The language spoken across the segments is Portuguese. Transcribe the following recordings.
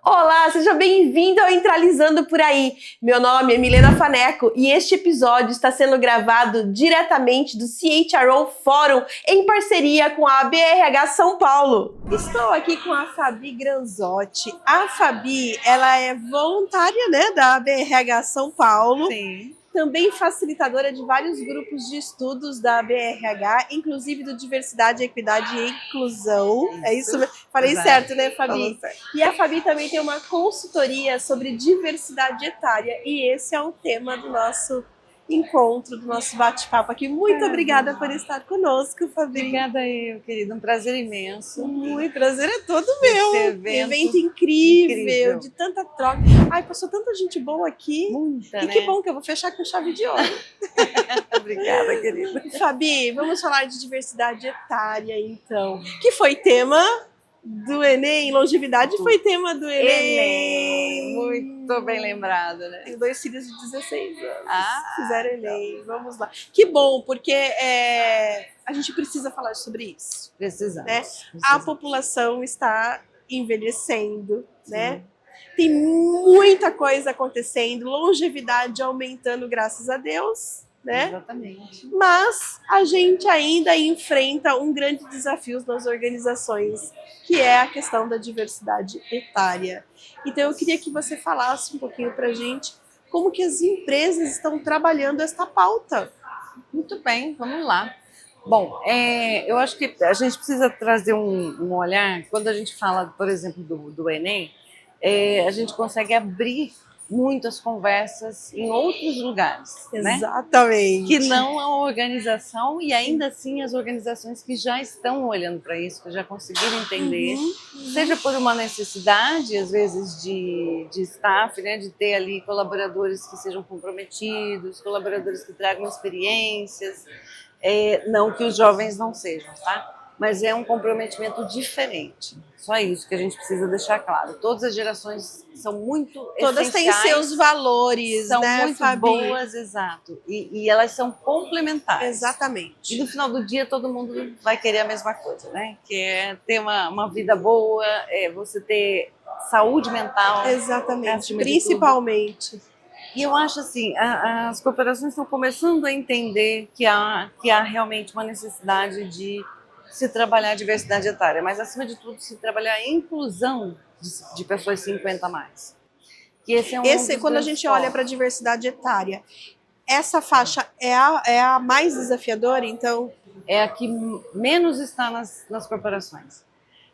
Olá, seja bem-vindo ao Entralizando por Aí. Meu nome é Milena Faneco e este episódio está sendo gravado diretamente do CHRO Fórum em parceria com a BRH São Paulo. Estou aqui com a Fabi Granzotti. A Fabi, ela é voluntária, da BRH São Paulo. Sim. Também facilitadora de vários grupos de estudos da BRH, inclusive do Diversidade, Equidade e Inclusão. Isso. É isso mesmo? Falei Exato. certo, né, Fabi? Falou certo. E a Fabi também tem uma consultoria sobre diversidade etária. E esse é o tema do nosso encontro, do nosso bate-papo aqui. Muito obrigada por estar conosco, Fabi. Obrigada eu, querida. Um prazer imenso. Muito prazer é todo meu. Evento incrível, de tanta troca. Ai, passou tanta gente boa aqui. Muita, e né? que bom que eu vou fechar com chave de ouro. Obrigada, querida. Fabi, vamos falar de diversidade etária, então. Que foi tema do Enem, longevidade foi tema do Enem. Muito bem lembrado, né? Tenho 2 filhos de 16 anos. Fizeram Enem, vamos lá. Que bom, porque a gente precisa falar sobre isso. Precisamos. Né? A população está envelhecendo, né? Tem muita coisa acontecendo, longevidade aumentando, graças a Deus, né? Exatamente. Mas a gente ainda enfrenta um grande desafio nas organizações, que é a questão da diversidade etária. Então eu queria que você falasse um pouquinho pra gente como que as empresas estão trabalhando esta pauta. Muito bem, vamos lá. Bom, eu acho que a gente precisa trazer um olhar, quando a gente fala, por exemplo, do Enem, a gente consegue abrir muitas conversas em outros lugares, Exatamente. Né? Que não a organização, e ainda assim as organizações que já estão olhando para isso, que já conseguiram entender, seja por uma necessidade, às vezes, de staff, né? De ter ali colaboradores que sejam comprometidos, colaboradores que tragam experiências, não que os jovens não sejam, tá? Mas é um comprometimento diferente. Só isso que a gente precisa deixar claro. Todas as gerações são muito Todas essenciais. têm seus valores, são né, muito Fabi? boas, exato. E elas são complementares. Exatamente. E no final do dia todo mundo vai querer a mesma coisa, né? Que é ter uma vida boa, você ter saúde mental. Exatamente, principalmente. E eu acho assim, as corporações estão começando a entender que há realmente uma necessidade de se trabalhar a diversidade etária, mas acima de tudo se trabalhar a inclusão de pessoas 50 a mais. Que esse é Quando a gente olha para a diversidade etária, essa faixa é a mais desafiadora, então? É a que menos está nas corporações.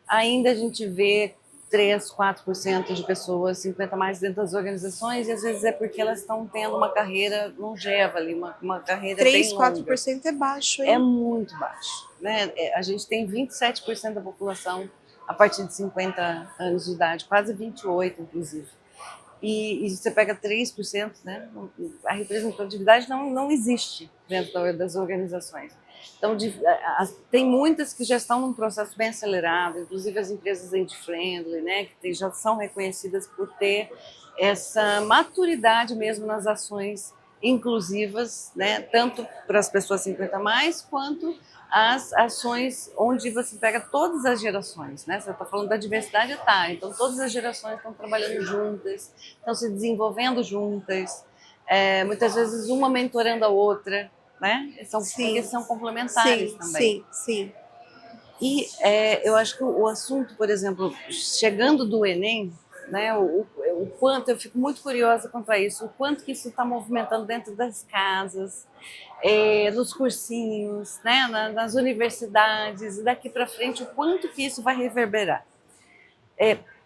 Ainda a gente vê 3, 4% de pessoas 50 a mais dentro das organizações, e às vezes é porque elas estão tendo uma carreira longeva ali, uma carreira bem longa. 3, 4% é baixo, hein? É muito baixo, né? A gente tem 27% da população a partir de 50 anos de idade, quase 28%, inclusive. E você pega 3%, né? A representatividade não existe dentro das organizações. Então, tem muitas que já estão num processo bem acelerado, inclusive as empresas age-friendly, né, que já são reconhecidas por ter essa maturidade mesmo nas ações inclusivas, né, tanto para as pessoas 50 a mais, quanto as ações onde você pega todas as gerações, né? Você está falando da diversidade etária, então todas as gerações estão trabalhando juntas, estão se desenvolvendo juntas, muitas vezes uma mentorando a outra, né? Porque são complementares também. Sim. E eu acho que o assunto, por exemplo, chegando do Enem, né, o quanto, eu fico muito curiosa quanto a isso, o quanto que isso está movimentando dentro das casas, nos cursinhos, né, nas universidades, e daqui para frente, o quanto que isso vai reverberar.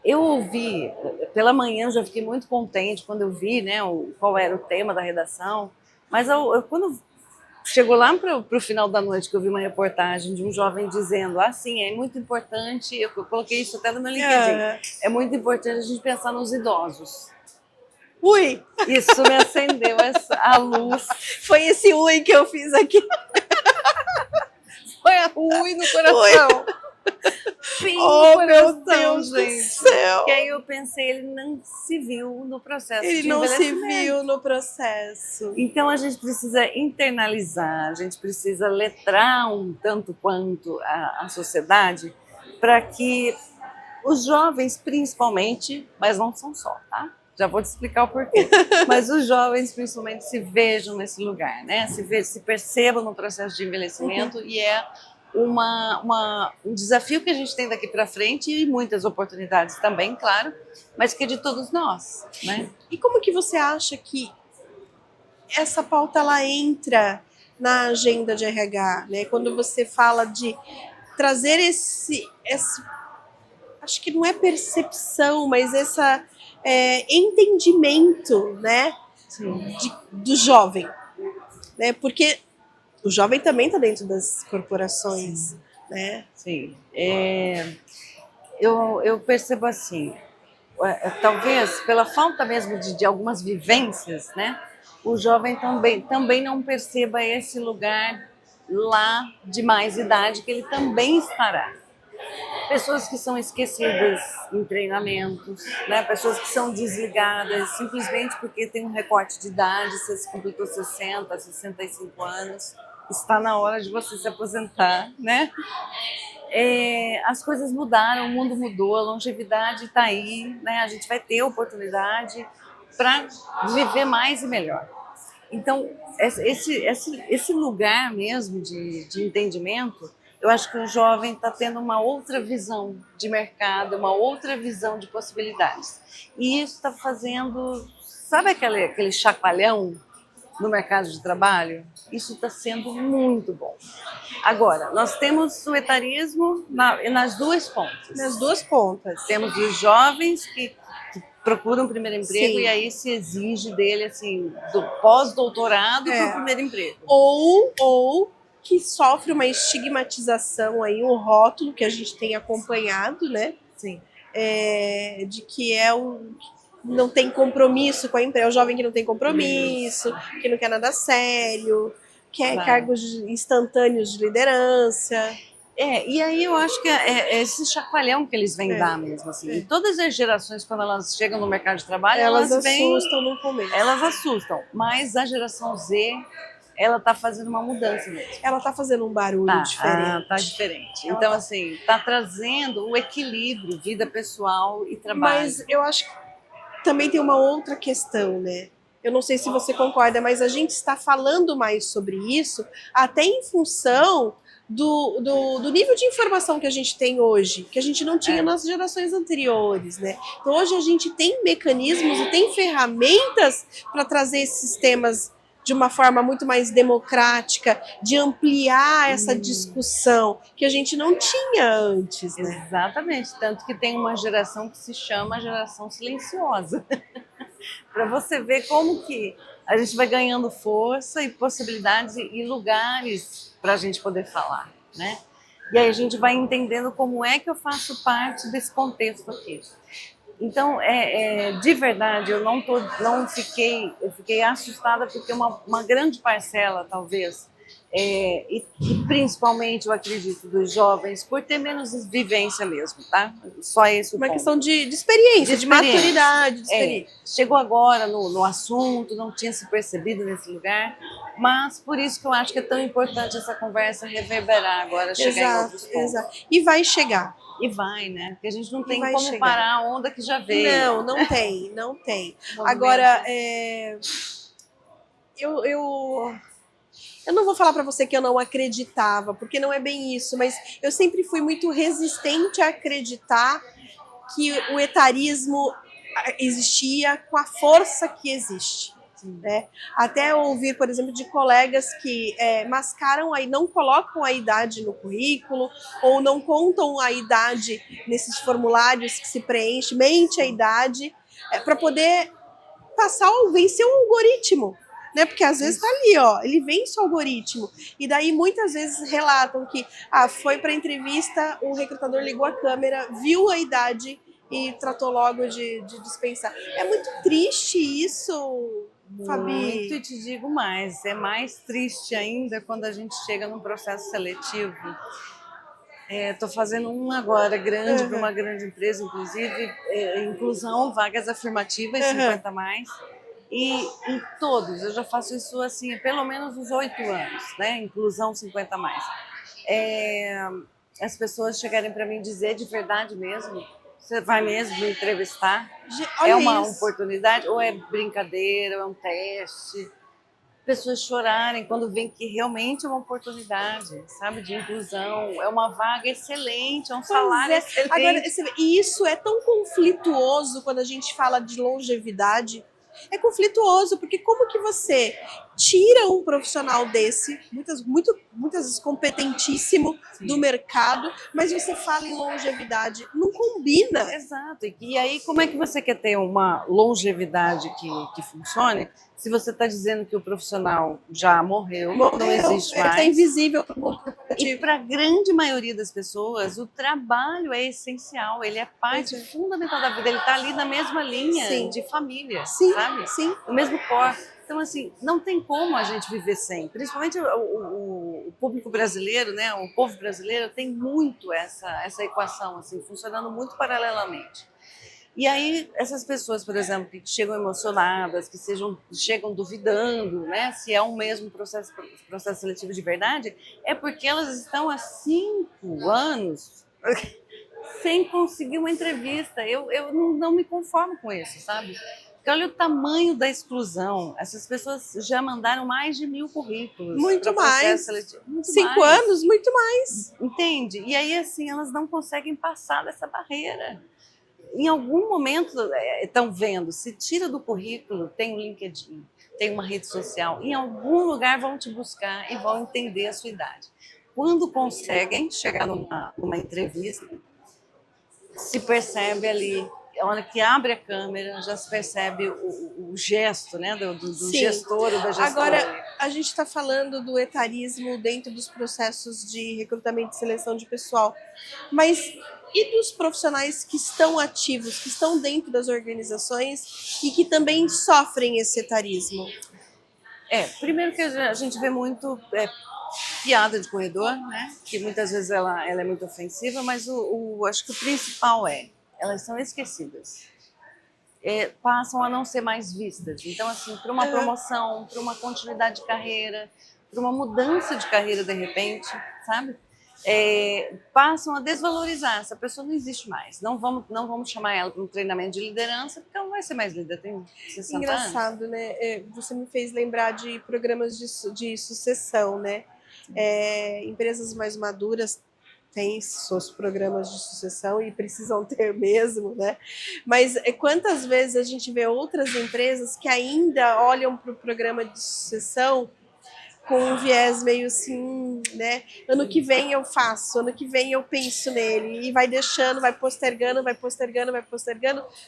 Eu ouvi, pela manhã eu já fiquei muito contente quando eu vi, né, qual era o tema da redação, mas quando chegou lá para o final da noite, que eu vi uma reportagem de um jovem dizendo, sim, é muito importante, eu coloquei isso até no meu LinkedIn, é muito importante a gente pensar nos idosos. Ui! Isso me acendeu a luz. Foi esse ui que eu fiz aqui. Foi a ui no coração. Fim oh, no coração, meu Deus gente. Do céu. Que aí eu pensei, ele não se viu no processo de envelhecimento. Ele não se viu no processo. Então a gente precisa internalizar, a gente precisa letrar um tanto quanto a sociedade para que Os jovens, principalmente, mas não são só, tá? Já vou te explicar o porquê. Mas os jovens, principalmente, se vejam nesse lugar, né? Se percebam no processo de envelhecimento e é um desafio que a gente tem daqui para frente e muitas oportunidades também, claro, mas que é de todos nós, né? E como que você acha que essa pauta ela entra na agenda de RH, né? Quando você fala de trazer esse acho que não é percepção, mas essa entendimento, né, do jovem, né? Porque o jovem também está dentro das corporações, Sim. né? Sim. Eu percebo assim, talvez pela falta mesmo de algumas vivências, né? O jovem também não perceba esse lugar lá de mais idade que ele também estará. Pessoas que são esquecidas em treinamentos, né? Pessoas que são desligadas simplesmente porque tem um recorte de idade, você completou 60, 65 anos, está na hora de você se aposentar, né? As coisas mudaram, o mundo mudou, a longevidade está aí, né? A gente vai ter oportunidade para viver mais e melhor. Então, esse lugar mesmo de entendimento, eu acho que o jovem está tendo uma outra visão de mercado, uma outra visão de possibilidades. E isso está fazendo, sabe aquele chacoalhão no mercado de trabalho? Isso está sendo muito bom. Agora, nós temos o etarismo nas duas pontas. Nas duas pontas. Temos os jovens que procuram um primeiro emprego. Sim. E aí se exige dele, assim, do pós-doutorado para o primeiro emprego. Ou que sofre uma estigmatização aí, um rótulo que a gente tem acompanhado, né? Sim. De que não tem compromisso com a empresa, é o jovem que não tem compromisso, que não quer nada sério, quer cargos instantâneos de liderança. E aí eu acho que é esse chacoalhão que eles vêm dar mesmo, assim. E todas as gerações, quando elas chegam no mercado de trabalho, elas assustam no começo. Elas assustam, mas a geração Z, ela tá fazendo uma mudança mesmo. Ela tá fazendo um barulho diferente. Tá diferente. Então, assim, tá trazendo o equilíbrio, vida pessoal e trabalho. Mas eu acho que também tem uma outra questão, né? Eu não sei se você concorda, mas a gente está falando mais sobre isso até em função do nível de informação que a gente tem hoje, que a gente não tinha nas gerações anteriores, né? Então hoje a gente tem mecanismos e tem ferramentas para trazer esses temas de uma forma muito mais democrática, de ampliar essa discussão que a gente não tinha antes, né? Exatamente, tanto que tem uma geração que se chama geração silenciosa. Para você ver como que a gente vai ganhando força e possibilidades e lugares para a gente poder falar, né? E aí a gente vai entendendo como é que eu faço parte desse contexto aqui. Então, de verdade, eu fiquei assustada porque uma grande parcela, talvez, e principalmente, eu acredito, dos jovens, por ter menos vivência mesmo, tá? Só esse o ponto. Uma questão de experiência, de maturidade, de experiência. Chegou agora no assunto, não tinha se percebido nesse lugar, mas por isso que eu acho que é tão importante essa conversa reverberar agora, chegar em outros pontos. Exato. E vai chegar. E vai, né? Porque a gente não tem como parar a onda que já veio. Não tem. Agora, eu não vou falar para você que eu não acreditava, porque não é bem isso, mas eu sempre fui muito resistente a acreditar que o etarismo existia com a força que existe. Né? Até ouvir, por exemplo, de colegas que mascaram aí, não colocam a idade no currículo ou não contam a idade nesses formulários que se preenche, mente a idade, para poder passar ou vencer o algoritmo. Né? Porque às vezes tá ali, ó, ele vence o algoritmo. E daí muitas vezes relatam que foi para entrevista, um recrutador ligou a câmera, viu a idade e tratou logo de dispensar. É muito triste isso, Fabi. Muito, e te digo mais, é mais triste ainda quando a gente chega num processo seletivo. Estou fazendo um agora grande, para uma grande empresa, inclusive, inclusão, vagas afirmativas, 50 mais. E em todos, eu já faço isso assim, há pelo menos uns 8 anos, né? Inclusão 50 mais. As pessoas chegarem para mim dizer de verdade mesmo, Você vai mesmo me entrevistar? Olha É uma isso. oportunidade ou é brincadeira, ou é um teste? Pessoas chorarem quando veem que realmente é uma oportunidade, sabe, de inclusão, é uma vaga excelente, é um Pois salário é. Agora, excelente. e isso é tão conflituoso quando a gente fala de longevidade. É conflituoso, porque como que você tira um profissional desse, muitas vezes competentíssimo do mercado, mas você fala em longevidade, não combina. Exato. E aí, como é que você quer ter uma longevidade que funcione se você está dizendo que o profissional já morreu, não existe Ele está mais? invisível para o E para a grande maioria das pessoas, o trabalho é essencial, ele é parte fundamental da vida, ele está ali na mesma linha Sim. de família, Sim, sabe? sim. No mesmo corpo. Então, assim, não tem como a gente viver sem. Principalmente o público brasileiro, né? O povo brasileiro tem muito essa equação, assim, funcionando muito paralelamente. E aí, essas pessoas, por exemplo, que chegam emocionadas, que chegam duvidando, né, se é um mesmo processo seletivo de verdade, é porque elas estão há 5 anos sem conseguir uma entrevista. Eu não me conformo com isso, sabe? Porque olha o tamanho da exclusão. Essas pessoas já mandaram mais de 1.000 currículos para Muito o processo mais. seletivo. Muito 5 mais. anos, muito mais. Entende? E aí, assim, elas não conseguem passar dessa barreira. Em algum momento estão vendo, se tira do currículo, tem um LinkedIn, tem uma rede social, em algum lugar vão te buscar e vão entender a sua idade. Quando conseguem chegar numa entrevista, se percebe ali, a hora que abre a câmera, já se percebe o gesto, né, do gestor ou da gestora. Agora, a gente está falando do etarismo dentro dos processos de recrutamento e seleção de pessoal, mas e dos profissionais que estão ativos, que estão dentro das organizações e que também sofrem esse etarismo? Primeiro que a gente vê muito piada de corredor, né? Que muitas vezes ela é muito ofensiva, mas acho que o principal elas são esquecidas. Passam a não ser mais vistas. Então, assim, para uma promoção, para uma continuidade de carreira, para uma mudança de carreira de repente, sabe? Passam a desvalorizar. Essa pessoa não existe mais. Não vamos chamar ela para um treinamento de liderança, porque ela não vai ser mais líder, tem 60 Engraçado, anos. né? Você me fez lembrar de programas de sucessão, né? Empresas mais maduras têm seus programas de sucessão e precisam ter mesmo, né? Mas quantas vezes a gente vê outras empresas que ainda olham para o programa de sucessão com um viés meio assim, né? Ano que vem eu faço, ano que vem eu penso nele, e vai deixando, vai postergando,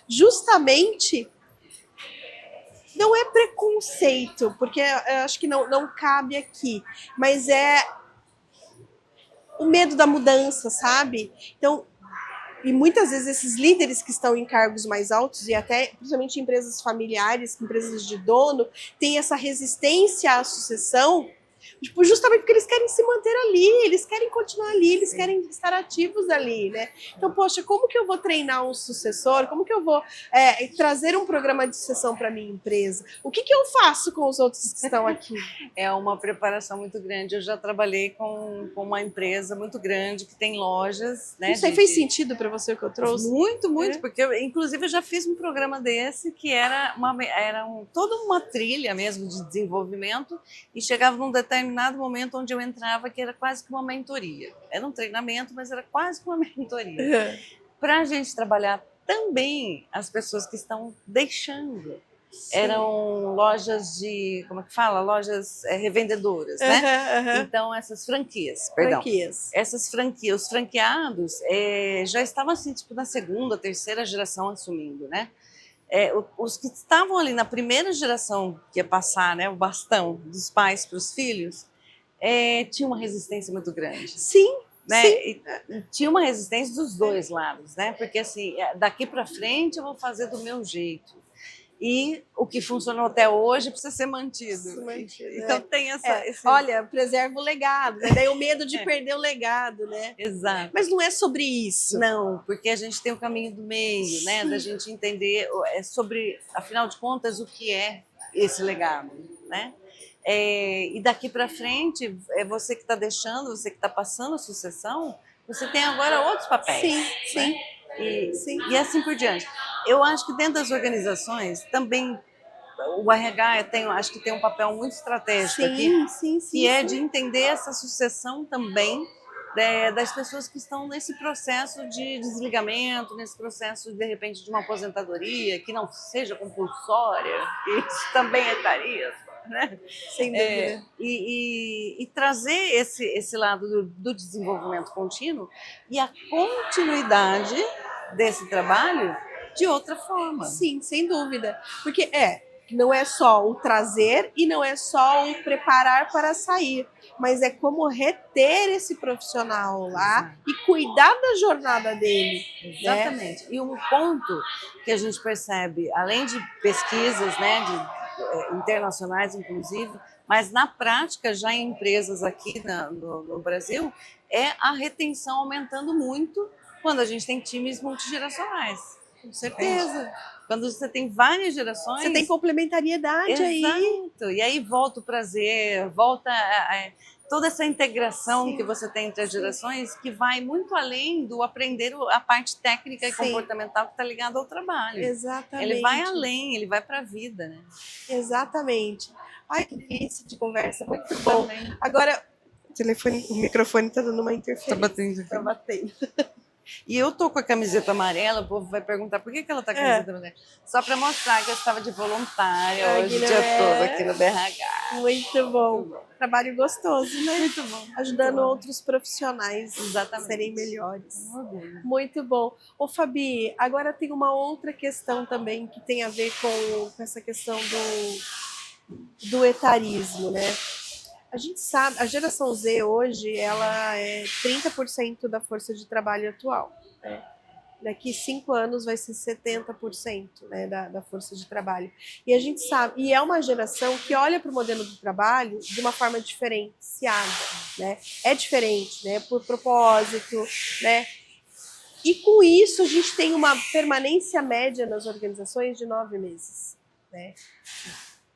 justamente. Não é preconceito, porque eu acho que não cabe aqui, mas é o medo da mudança, sabe? Então, e muitas vezes esses líderes que estão em cargos mais altos, e até principalmente empresas familiares, empresas de dono, têm essa resistência à sucessão, tipo, justamente porque eles querem se manter ali, eles querem continuar ali, eles querem estar ativos ali, né? Então, poxa, como que eu vou treinar um sucessor? Como que eu vou trazer um programa de sucessão para minha empresa? O que eu faço com os outros que estão aqui? É uma preparação muito grande. Eu já trabalhei com uma empresa muito grande que tem lojas, né? Isso aí fez sentido para você o que eu trouxe? Muito, porque inclusive eu já fiz um programa desse que era toda uma trilha mesmo de desenvolvimento e chegava num determinado momento onde eu entrava que era quase que uma mentoria. Era um treinamento, mas era quase que uma mentoria. Para a gente trabalhar também as pessoas que estão deixando. Sim. Eram lojas de, como é que fala? Lojas revendedoras, né? Então, essas franquias, perdão. Essas franquias, os franqueados já estavam assim, tipo, na segunda, terceira geração assumindo, né? Os que estavam ali na primeira geração, que ia passar, né, o bastão dos pais para os filhos, tinha uma resistência muito grande. Sim. Né? E tinha uma resistência dos dois lados, né? Porque assim, daqui para frente eu vou fazer do meu jeito. E o que funcionou até hoje precisa ser mantido. Então tem Olha, preserva o legado, né? Daí o medo de perder o legado, né? Exato. Mas não é sobre isso. Não, porque a gente tem o caminho do meio, né? Da gente entender sobre, afinal de contas, o que é esse legado, né? E daqui para frente, você que está deixando, você que está passando a sucessão, você tem agora outros papéis. Sim. e assim por diante. Eu acho que dentro das organizações também o RH acho que tem um papel muito estratégico aqui, que é de entender essa sucessão também das pessoas que estão nesse processo de desligamento, nesse processo, de repente, de uma aposentadoria que não seja compulsória, que isso também é tarefa, né? Sem dúvida. E trazer esse lado do desenvolvimento contínuo e a continuidade desse trabalho de outra forma. Sim, sem dúvida. Porque não é só o trazer e não é só o preparar para sair, mas é como reter esse profissional lá e cuidar da jornada dele. Exatamente. Né? E um ponto que a gente percebe, além de pesquisas, né, internacionais inclusive, mas na prática já em empresas aqui no Brasil, é a retenção aumentando muito quando a gente tem times multigeracionais. Com certeza. Quando você tem várias gerações... Você tem complementariedade aí. Exato. E aí volta o prazer, volta toda essa integração que você tem entre as gerações, que vai muito além do aprender a parte técnica e comportamental que está ligada ao trabalho. Exatamente. Ele vai além, ele vai para a vida, né? Exatamente. Ai, que delícia de conversa, muito bom. Agora, o microfone está dando uma interferência. Tá batendo. E eu tô com a camiseta amarela, o povo vai perguntar por que ela tá com a camiseta amarela. Só para mostrar que eu estava de voluntária hoje o dia todo aqui no BRH. Muito bom. Trabalho gostoso, né? Muito bom. Ajudando outros profissionais a serem melhores. Muito bom. Ô, Fabi, agora tem uma outra questão também que tem a ver com essa questão do etarismo, né? A gente sabe, a geração Z hoje, ela é 30% da força de trabalho atual. Né? Daqui 5 anos vai ser 70%, né, da força de trabalho. E a gente sabe, e é uma geração que olha para o modelo do trabalho de uma forma diferenciada, né? É diferente, né? Por propósito, né? E com isso a gente tem uma permanência média nas organizações de 9 meses. Né?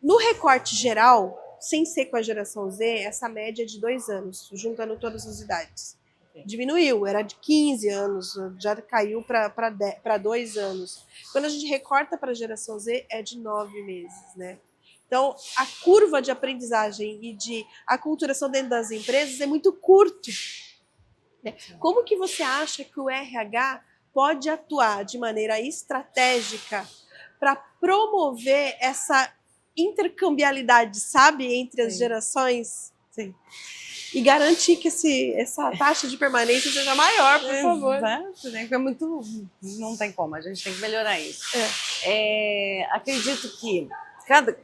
No recorte geral, sem ser com a geração Z, essa média é de 2 anos, juntando todas as idades. Diminuiu, era de 15 anos, já caiu para 2 anos. Quando a gente recorta para a geração Z, é de 9 meses, né? Então, a curva de aprendizagem e de aculturação dentro das empresas é muito curto. Né? Como que você acha que o RH pode atuar de maneira estratégica para promover essa intercambialidade, sabe, entre as gerações? Sim. E garantir que essa taxa de permanência seja maior, por favor. Exato, né? É muito, não tem como, a gente tem que melhorar isso. Acredito que,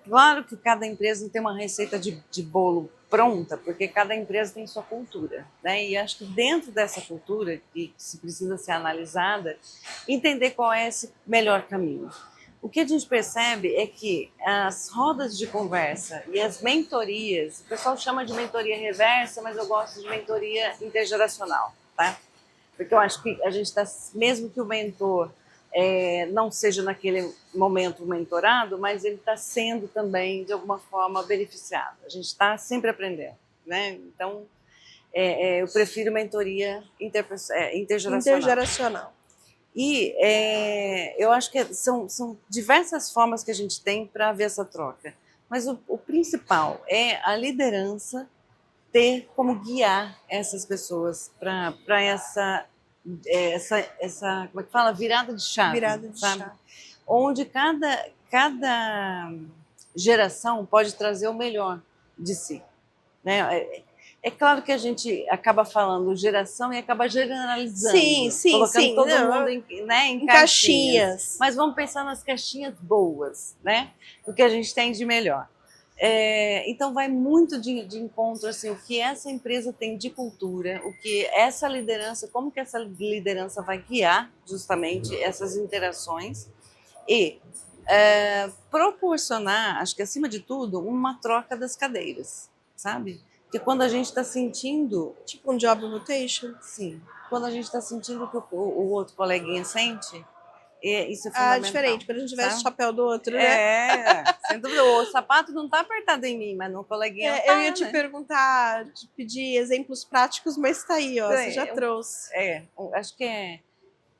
claro que cada empresa tem uma receita de bolo pronta, porque cada empresa tem sua cultura, né? E acho que dentro dessa cultura, que se precisa ser analisada, entender qual é esse melhor caminho. O que a gente percebe é que as rodas de conversa e as mentorias, o pessoal chama de mentoria reversa, mas eu gosto de mentoria intergeracional, tá? Porque eu acho que a gente está, mesmo que o mentor não seja naquele momento mentorado, mas ele está sendo também, de alguma forma, beneficiado. A gente está sempre aprendendo, né? Então, eu prefiro mentoria intergeracional. E eu acho que são diversas formas que a gente tem para ver essa troca. Mas o principal é a liderança ter como guiar essas pessoas para essa como é que fala? Virada de chave. Virada de chave. Onde cada geração pode trazer o melhor de si. Né? É claro que a gente acaba falando geração e acaba generalizando. Sim, colocando todo mundo em caixinhas. Mas vamos pensar nas caixinhas boas, né? O que a gente tem de melhor. Então vai muito de encontro assim, o que essa empresa tem de cultura, o que essa liderança, como que essa liderança vai guiar justamente essas interações e proporcionar, acho que acima de tudo, uma troca das cadeiras, sabe? Porque quando a gente está sentindo... Tipo um job rotation? Sim. Quando a gente está sentindo que o outro coleguinha sente, isso é fundamental. Diferente. Quando a gente veste o chapéu do outro, né? Sem dúvida. O sapato não está apertado em mim, mas no coleguinha eu ia te perguntar, te pedir exemplos práticos, mas está aí, ó, você já trouxe. Acho que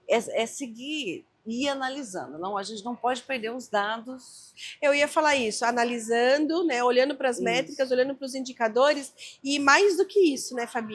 é seguir e ir analisando. Não, a gente não pode perder os dados. Eu ia falar isso, analisando, né, olhando para as métricas, olhando para os indicadores, e mais do que isso, né, Fabi,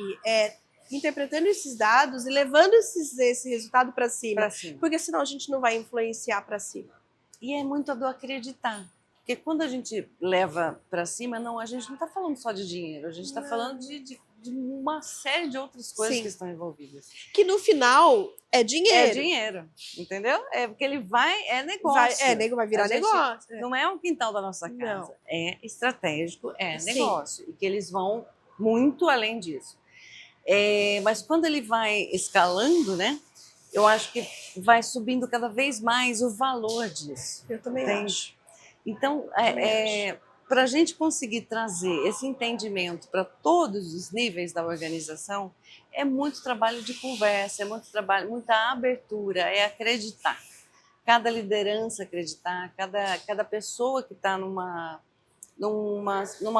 interpretando esses dados e levando esse resultado para cima, porque senão a gente não vai influenciar para cima. E é muito do acreditar. Porque quando a gente leva para cima, a gente não está falando só de dinheiro, a gente está falando de uma série de outras coisas que estão envolvidas. Que no final é dinheiro. É dinheiro, entendeu? É porque ele é negócio. Vai virar negócio. Não é um quintal da nossa casa. Não. É estratégico, negócio. E que eles vão muito além disso. Mas quando ele vai escalando, né? Eu acho que vai subindo cada vez mais o valor disso. Eu também acho. Então, para a gente conseguir trazer esse entendimento para todos os níveis da organização, é muito trabalho de conversa, é muito trabalho, muita abertura, é acreditar. Cada liderança acreditar, cada pessoa que está numa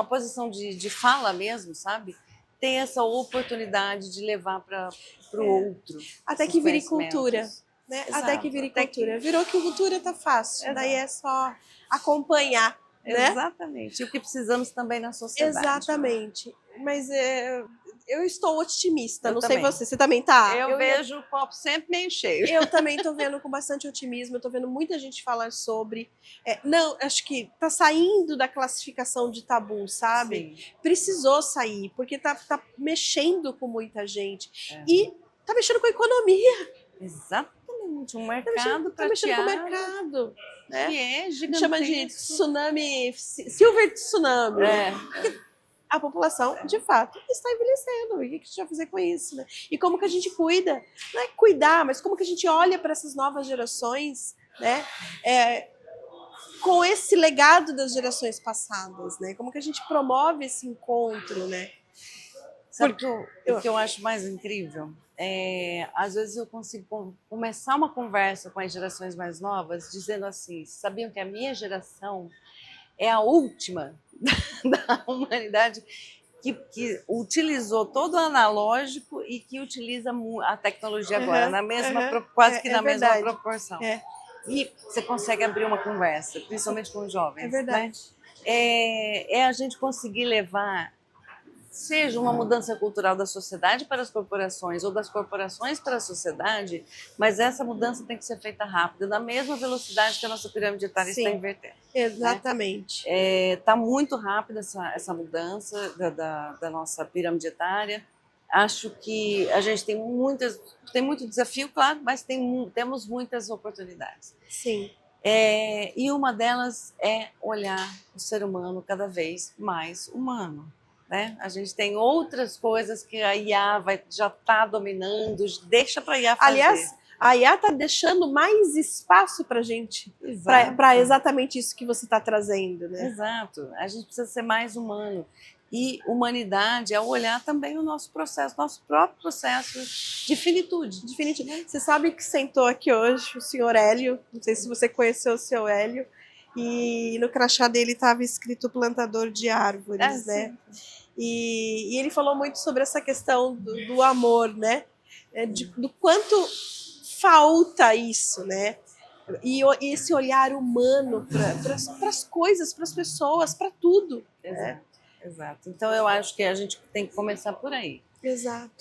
posição de fala mesmo, sabe? Ter essa oportunidade de levar para o outro. Até que vire cultura. Né? Até que vire cultura. Virou que cultura tá fácil. Exato. Daí é só acompanhar. Né? Exatamente. E o que precisamos também na sociedade. Exatamente. Mas eu estou otimista. Não sei você. Você também tá? Eu vejo o copo sempre meio cheio. Eu também tô vendo com bastante otimismo. Eu tô vendo muita gente falar sobre. Não, acho que tá saindo da classificação de tabu, sabe? Sim. Precisou sair, porque tá mexendo com muita gente. E tá mexendo com a economia. Exatamente. Um mercado tá mexendo com o mercado. Né? Que é gigantesco. Chama de tsunami, silver tsunami. A população, de fato, está envelhecendo. E o que a gente vai fazer com isso? Né? E como que a gente cuida? Não é cuidar, mas como que a gente olha para essas novas gerações, né? Com esse legado das gerações passadas, né? Como que a gente promove esse encontro, né? Sabe o que eu acho mais incrível? Às vezes eu consigo começar uma conversa com as gerações mais novas dizendo assim, sabiam que a minha geração é a última da humanidade que utilizou todo o analógico e que utiliza a tecnologia agora, quase que na mesma proporção. E você consegue abrir uma conversa, principalmente com os jovens. É verdade. Né? A gente conseguir levar, seja uma mudança cultural da sociedade para as corporações ou das corporações para a sociedade, mas essa mudança tem que ser feita rápida, na mesma velocidade que a nossa pirâmide etária está invertendo. Exatamente. Está muito rápida essa mudança da nossa pirâmide etária. Acho que a gente tem muito desafio, claro, mas temos muitas oportunidades. Sim. E uma delas é olhar o ser humano cada vez mais humano. Né? A gente tem outras coisas que a IA já está dominando, deixa para a IA fazer. Aliás, a IA está deixando mais espaço para a gente, para exatamente isso que você está trazendo. Né? Exato, a gente precisa ser mais humano. E humanidade é olhar também o nosso próprio processo de finitude. Você sabe que sentou aqui hoje o senhor Hélio, não sei se você conheceu o seu Hélio, e no crachá dele estava escrito plantador de árvores, né? E ele falou muito sobre essa questão do amor, né? Do quanto falta isso, né? E esse olhar humano para as coisas, para as pessoas, para tudo. Exato. Então eu acho que a gente tem que começar por aí. Exato.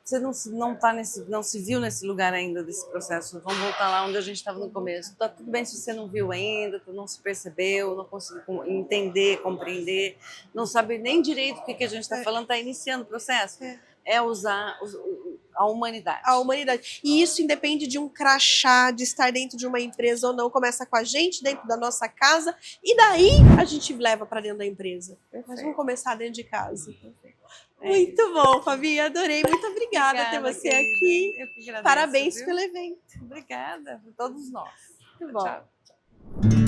Você não se viu nesse lugar ainda desse processo. Vamos voltar lá onde a gente estava no começo. Tá tudo bem se você não viu ainda, não se percebeu, não conseguiu entender, compreender, não sabe nem direito o que a gente está falando, está iniciando o processo. É usar a humanidade. A humanidade. E isso independe de um crachá, de estar dentro de uma empresa ou não. Começa com a gente, dentro da nossa casa, e daí a gente leva para dentro da empresa. Perfeito. Mas vamos começar dentro de casa. Perfeito. Muito bom, Fabi, adorei. Muito obrigada por ter você aqui. Eu que agradeço, Parabéns pelo evento. Obrigada, por todos nós. Muito bom. Tchau.